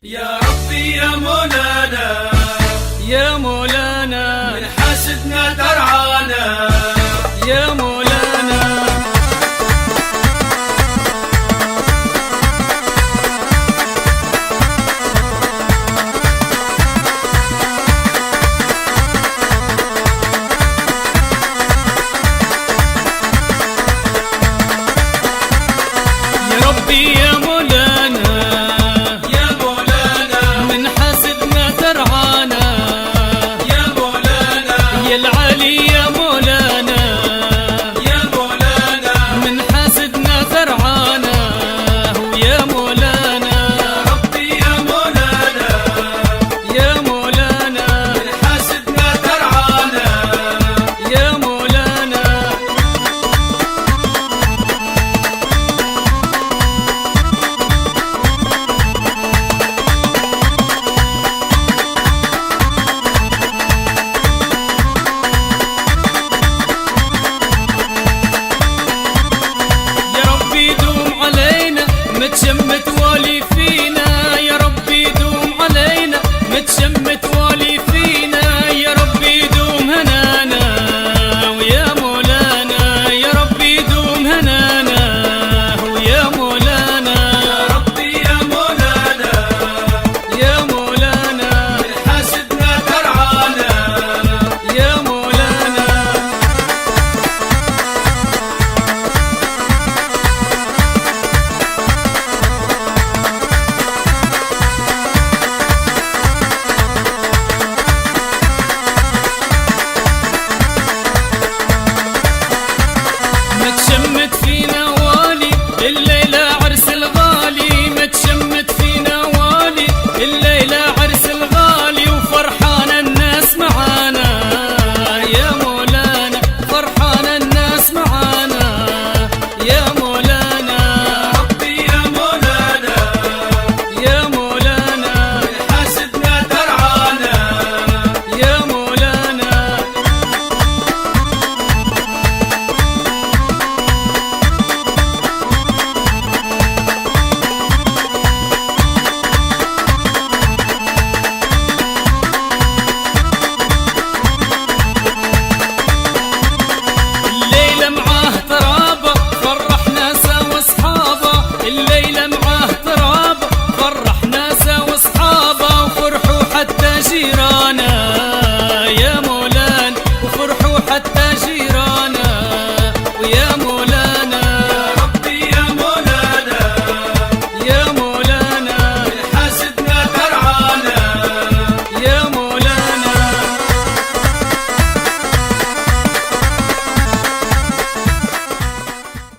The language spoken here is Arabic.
يا ربي يا مولانا يا مولانا من حاسدنا ترعانا يا مولانا يا ربي يا مولانا يا مولانا من حاسدنا ترعانا يا مولانا يا العلي يا مولانا يا مولانا من حاسدنا ترعانا ويا مولانا يا ربي يا مولانا يا مولانا من حاسدنا ترعانا يا مولانا يا ربي دوم علينا متشمت والي فينا يا ربي دوم علينا متشمت والي فينا يا ربي دوم هنانا ويا مولانا يا ربي دوم هنانا ويا مولانا يا ربي يا مولانا يا مولانا من حاسدنا ترعانا يا مولانا متشمت فينا والي الليلة عرس الغالي متشمت فينا والي الليلة عرس الغالي وفرحان الناس معانا يا مولانا فرحان الناس معانا يا مولانا يا ربي يا مولانا يا مولانا من حاسدنا ترعانا يا مولانا الليلة معاه ترابة فرح ناسا واصحابه الليلة معاه ترابة فرح ناسا واصحابه وفرحوا حتى جيرانا